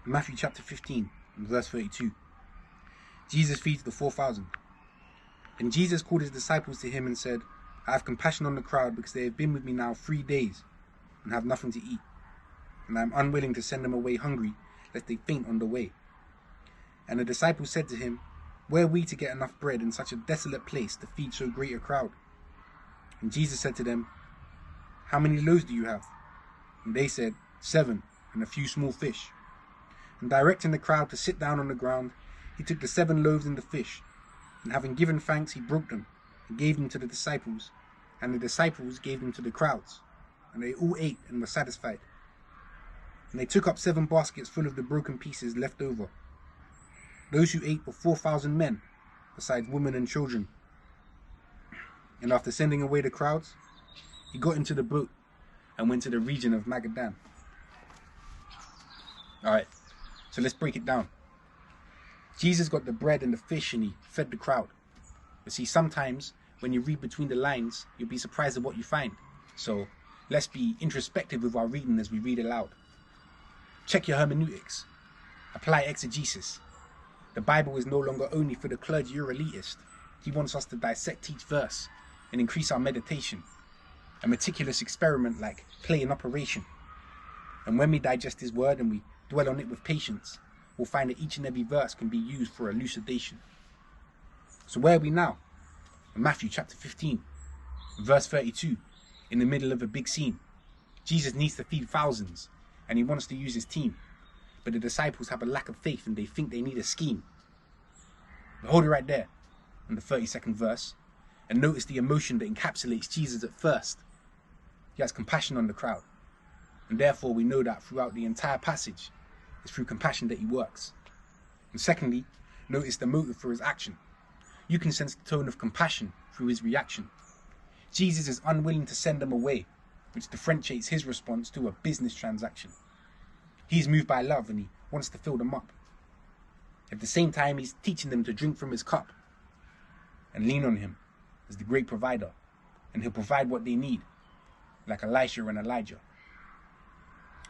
Matthew chapter 15, verse 32. Jesus feeds the 4,000. And Jesus called his disciples to him and said, I have compassion on the crowd because they have been with me now 3 days and have nothing to eat. And I am unwilling to send them away hungry, lest they faint on the way. And the disciples said to him, Where are we to get enough bread in such a desolate place to feed so great a crowd? And Jesus said to them, How many loaves do you have? And they said, 7, and a few small fish. And directing the crowd to sit down on the ground, he took the 7 loaves and the fish, and having given thanks, he broke them, and gave them to the disciples, and the disciples gave them to the crowds. And they all ate and were satisfied. And they took up 7 baskets full of the broken pieces left over. Those who ate were 4,000 men, besides women and children. And after sending away the crowds, he got into the boat and went to the region of Magadan. Alright, so let's break it down. Jesus got the bread and the fish and he fed the crowd. But see, sometimes when you read between the lines, you'll be surprised at what you find. So let's be introspective with our reading as we read aloud. Check your hermeneutics. Apply exegesis. The Bible is no longer only for the clergy or elitist. He wants us to dissect each verse and increase our meditation. A meticulous experiment like play in operation. And when we digest his word and we dwell on it with patience, we'll find that each and every verse can be used for elucidation. So where are we now? In Matthew chapter 15, verse 32, in the middle of a big scene. Jesus needs to feed thousands, and he wants to use his team. But the disciples have a lack of faith and they think they need a scheme. But hold it right there, in the 32nd verse, and notice the emotion that encapsulates Jesus at first. He has compassion on the crowd, and therefore we know that throughout the entire passage, it's through compassion that he works. And secondly, notice the motive for his action. You can sense the tone of compassion through his reaction. Jesus is unwilling to send them away, which differentiates his response to a business transaction. He's moved by love and he wants to fill them up. At the same time, he's teaching them to drink from his cup and lean on him as the great provider, and he'll provide what they need, like Elisha and Elijah.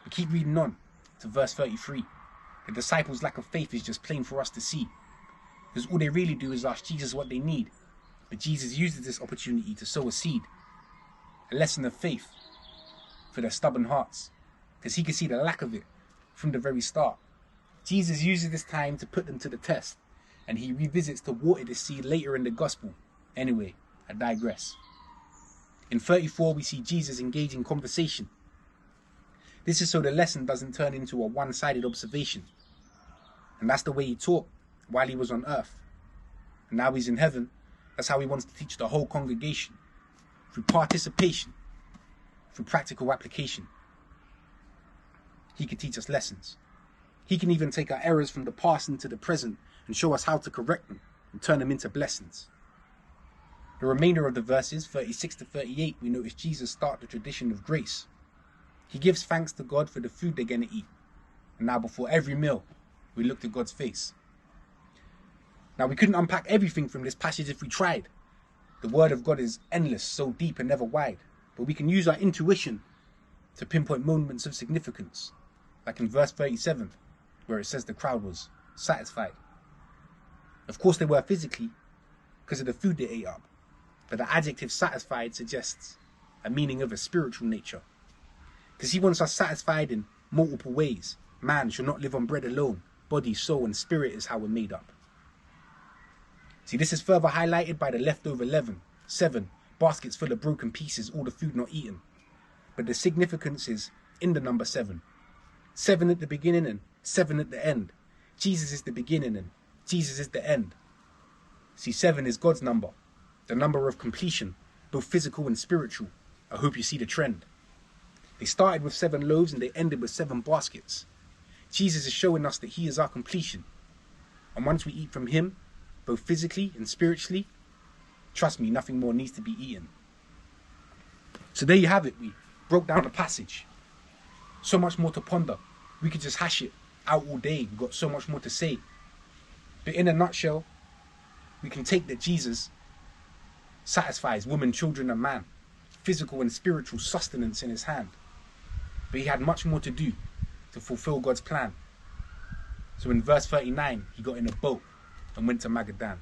We keep reading on to verse 33. The disciples' lack of faith is just plain for us to see, because all they really do is ask Jesus what they need, but Jesus uses this opportunity to sow a seed, a lesson of faith for their stubborn hearts, because he could see the lack of it from the very start. Jesus uses this time to put them to the test, and he revisits to water this seed later in the gospel. Anyway, I digress. In 34, we see Jesus engage in conversation. This is so the lesson doesn't turn into a one-sided observation. And that's the way he taught while he was on earth. And now he's in heaven. That's how he wants to teach the whole congregation. Through participation. Through practical application. He can teach us lessons. He can even take our errors from the past into the present and show us how to correct them and turn them into blessings. The remainder of the verses, 36 to 38, we notice Jesus start the tradition of grace. He gives thanks to God for the food they're going to eat. And now before every meal, we look to God's face. Now we couldn't unpack everything from this passage if we tried. The word of God is endless, so deep and never wide. But we can use our intuition to pinpoint moments of significance. Like in verse 37, where it says the crowd was satisfied. Of course they were physically, because of the food they ate up. But the adjective satisfied suggests a meaning of a spiritual nature. Because he wants us satisfied in multiple ways. Man should not live on bread alone. Body, soul, and spirit is how we're made up. See, this is further highlighted by the leftover leaven, 7 baskets full of broken pieces, all the food not eaten. But the significance is in the number 7. 7 at the beginning and 7 at the end. Jesus is the beginning and Jesus is the end. See, 7 is God's number, the number of completion, both physical and spiritual. I hope you see the trend. They started with 7 loaves and they ended with 7 baskets. Jesus is showing us that he is our completion. And once we eat from him, both physically and spiritually, trust me, nothing more needs to be eaten. So there you have it. We broke down the passage. So much more to ponder. We could just hash it out all day. We've got so much more to say. But in a nutshell, we can take that Jesus satisfies woman, children, and man. Physical and spiritual sustenance in his hand. But he had much more to do to fulfill God's plan. So in verse 39, he got in a boat and went to Magadan.